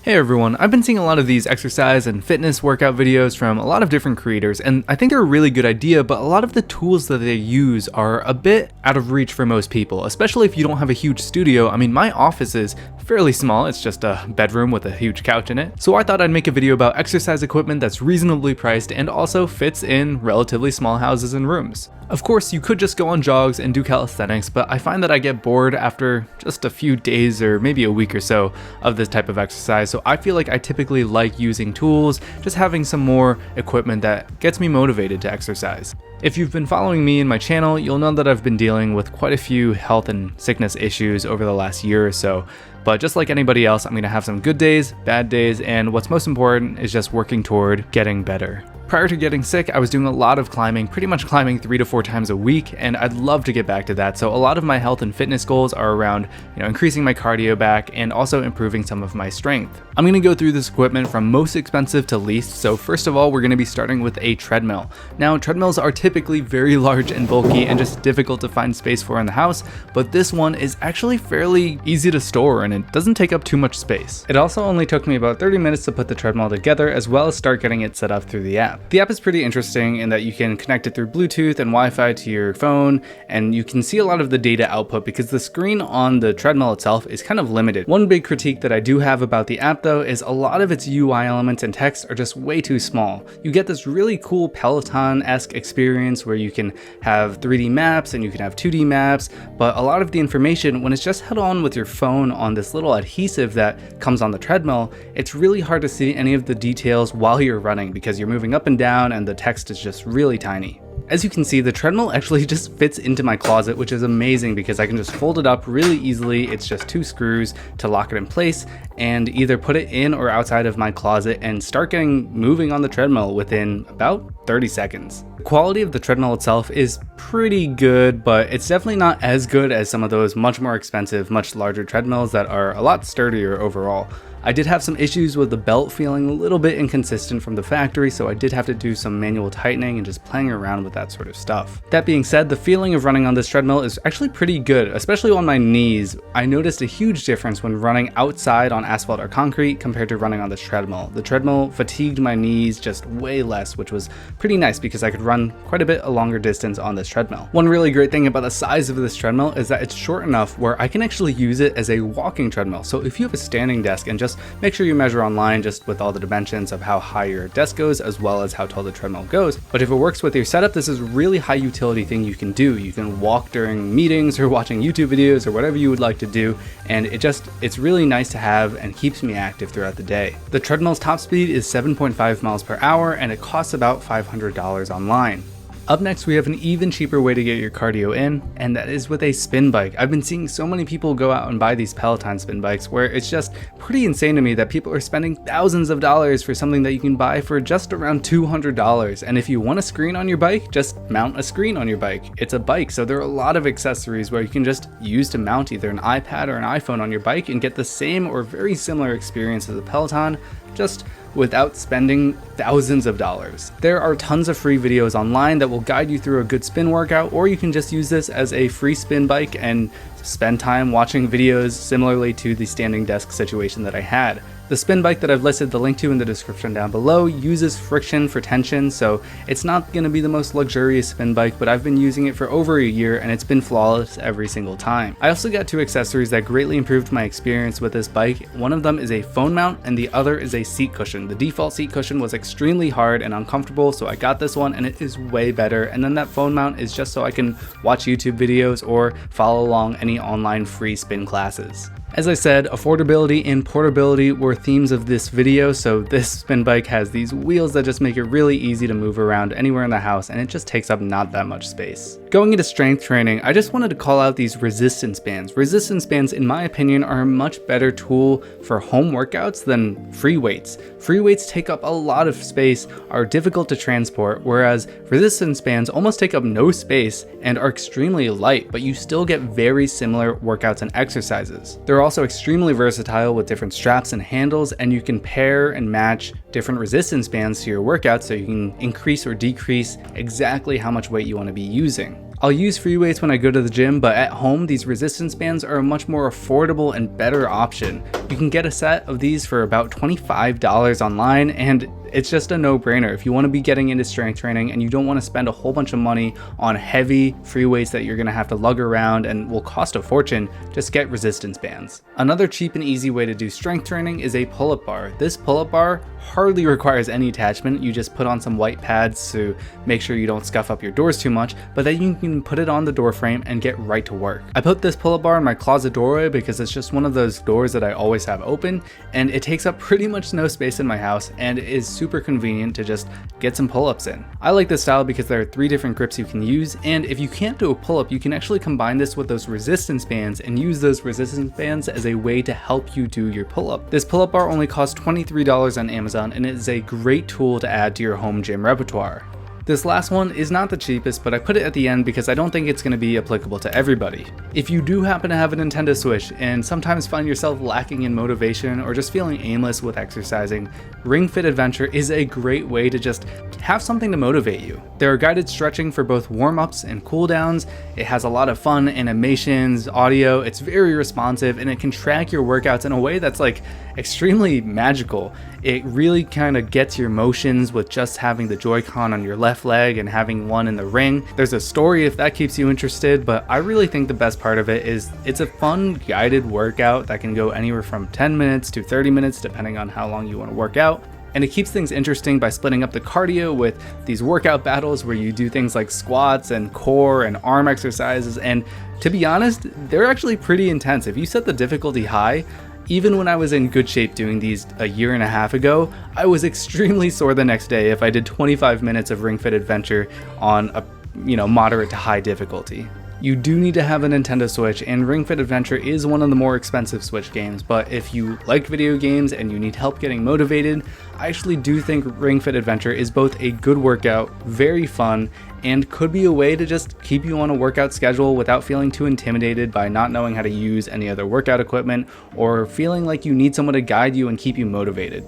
Hey everyone, I've been seeing a lot of these exercise and fitness workout videos from a lot of different creators, and I think they're a really good idea, but a lot of the tools that they use are a bit out of reach for most people, especially if you don't have a huge studio. I mean, my office is fairly small, it's just a bedroom with a huge couch in it. So I thought I'd make a video about exercise equipment that's reasonably priced and also fits in relatively small houses and rooms. Of course, you could just go on jogs and do calisthenics, but I find that I get bored after just a few days or maybe a week or so of this type of exercise, so I feel like I typically like using tools, just having some more equipment that gets me motivated to exercise. If you've been following me in my channel, you'll know that I've been dealing with quite a few health and sickness issues over the last year or so, but just like anybody else, I'm going to have some good days, bad days, and what's most important is just working toward getting better. Prior to getting sick, I was doing a lot of climbing, pretty much climbing 3 to 4 times a week, and I'd love to get back to that. So a lot of my health and fitness goals are around, increasing my cardio back and also improving some of my strength. I'm going to go through this equipment from most expensive to least. So first of all, we're going to be starting with a treadmill. Now, treadmills are typically very large and bulky and just difficult to find space for in the house, but this one is actually fairly easy to store and it doesn't take up too much space. It also only took me about 30 minutes to put the treadmill together, as well as start getting it set up through the app. The app is pretty interesting in that you can connect it through Bluetooth and Wi-Fi to your phone, and you can see a lot of the data output because the screen on the treadmill itself is kind of limited. One big critique that I do have about the app though is a lot of its UI elements and text are just way too small. You get this really cool Peloton-esque experience where you can have 3D maps and you can have 2D maps, but a lot of the information, when it's just held on with your phone on this little adhesive that comes on the treadmill, it's really hard to see any of the details while you're running because you're moving up and down and the text is just really tiny. As you can see, the treadmill actually just fits into my closet, which is amazing because I can just fold it up really easily. It's just 2 screws to lock it in place and either put it in or outside of my closet and start getting moving on the treadmill within about 30 seconds. The quality of the treadmill itself is pretty good, but it's definitely not as good as some of those much more expensive, much larger treadmills that are a lot sturdier overall. I did have some issues with the belt feeling a little bit inconsistent from the factory, so I did have to do some manual tightening and just playing around with that sort of stuff. That being said, the feeling of running on this treadmill is actually pretty good, especially on my knees. I noticed a huge difference when running outside on asphalt or concrete compared to running on this treadmill. The treadmill fatigued my knees just way less, which was pretty nice because I could run quite a bit a longer distance on this treadmill. One really great thing about the size of this treadmill is that it's short enough where I can actually use it as a walking treadmill. So if you have a standing desk, and just make sure you measure online just with all the dimensions of how high your desk goes as well as how tall the treadmill goes. But if it works with your setup, this is a really high utility thing you can do. You can walk during meetings or watching YouTube videos or whatever you would like to do, and it's really nice to have and keeps me active throughout the day. The treadmill's top speed is 7.5 miles per hour and it costs about $500 online. Up next, we have an even cheaper way to get your cardio in, and that is with a spin bike. I've been seeing so many people go out and buy these Peloton spin bikes where it's just pretty insane to me that people are spending thousands of dollars for something that you can buy for just around $200. And if you want a screen on your bike, just mount a screen on your bike. It's a bike, so there are a lot of accessories where you can just use to mount either an iPad or an iPhone on your bike and get the same or very similar experience as a Peloton, just without spending thousands of dollars. There are tons of free videos online that will guide you through a good spin workout, or you can just use this as a free spin bike and spend time watching videos similarly to the standing desk situation that I had. The spin bike that I've listed the link to in the description down below uses friction for tension, so it's not going to be the most luxurious spin bike, but I've been using it for over a year and it's been flawless every single time. I also got 2 accessories that greatly improved my experience with this bike. One of them is a phone mount and the other is a seat cushion. The default seat cushion was extremely hard and uncomfortable, so I got this one and it is way better. And then that phone mount is just so I can watch YouTube videos or follow along any online free spin classes. As I said, affordability and portability were themes of this video, so this spin bike has these wheels that just make it really easy to move around anywhere in the house, and it just takes up not that much space. Going into strength training, I just wanted to call out these resistance bands. Resistance bands, in my opinion, are a much better tool for home workouts than free weights. Free weights take up a lot of space, are difficult to transport, whereas resistance bands almost take up no space and are extremely light, but you still get very similar workouts and exercises. They're also extremely versatile with different straps and handles, and you can pair and match different resistance bands to your workouts so you can increase or decrease exactly how much weight you want to be using. I'll use free weights when I go to the gym, but at home, these resistance bands are a much more affordable and better option. You can get a set of these for about $25 online, and it's just a no-brainer. If you want to be getting into strength training and you don't want to spend a whole bunch of money on heavy free weights that you're going to have to lug around and will cost a fortune, just get resistance bands. Another cheap and easy way to do strength training is a pull-up bar. This pull-up bar hardly requires any attachment. You just put on some white pads to make sure you don't scuff up your doors too much, but then you can put it on the door frame and get right to work. I put this pull-up bar in my closet doorway because it's just one of those doors that I always have open, and it takes up pretty much no space in my house and is super convenient to just get some pull-ups in. I like this style because there are 3 different grips you can use, and if you can't do a pull-up, you can actually combine this with those resistance bands and use those resistance bands as a way to help you do your pull-up. This pull-up bar only costs $23 on Amazon, and it is a great tool to add to your home gym repertoire. This last one is not the cheapest, but I put it at the end because I don't think it's going to be applicable to everybody. If you do happen to have a Nintendo Switch and sometimes find yourself lacking in motivation or just feeling aimless with exercising, Ring Fit Adventure is a great way to just have something to motivate you. There are guided stretching for both warm-ups and cool-downs. It has a lot of fun animations, audio, it's very responsive, and it can track your workouts in a way that's like extremely magical. It really kind of gets your motions with just having the Joy-Con on your left leg and having one in the ring. There's a story if that keeps you interested, but I really think the best part of it is it's a fun guided workout that can go anywhere from 10 minutes to 30 minutes depending on how long you want to work out. And it keeps things interesting by splitting up the cardio with these workout battles where you do things like squats and core and arm exercises, and to be honest, they're actually pretty intense. If you set the difficulty high, even when I was in good shape doing these a year and a half ago, I was extremely sore the next day if I did 25 minutes of Ring Fit Adventure on a moderate to high difficulty. You do need to have a Nintendo Switch, and Ring Fit Adventure is one of the more expensive Switch games, but if you like video games and you need help getting motivated, I actually do think Ring Fit Adventure is both a good workout, very fun, and could be a way to just keep you on a workout schedule without feeling too intimidated by not knowing how to use any other workout equipment or feeling like you need someone to guide you and keep you motivated.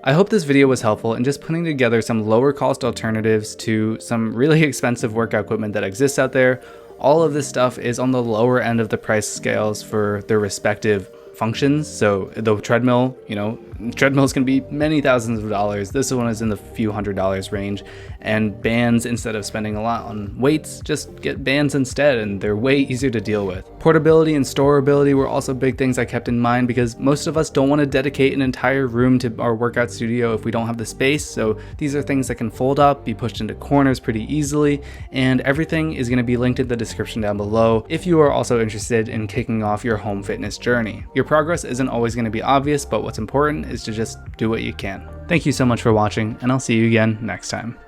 I hope this video was helpful in just putting together some lower cost alternatives to some really expensive workout equipment that exists out there. All of this stuff is on the lower end of the price scales for their respective functions. So the treadmill, treadmills can be many thousands of dollars. This one is in the few $100s range. And bands, instead of spending a lot on weights, just get bands instead, and they're way easier to deal with. Portability and storability were also big things I kept in mind because most of us don't want to dedicate an entire room to our workout studio if we don't have the space. So these are things that can fold up, be pushed into corners pretty easily, and everything is going to be linked in the description down below if you are also interested in kicking off your home fitness journey. Your progress isn't always going to be obvious, but what's important is to just do what you can. Thank you so much for watching, and I'll see you again next time.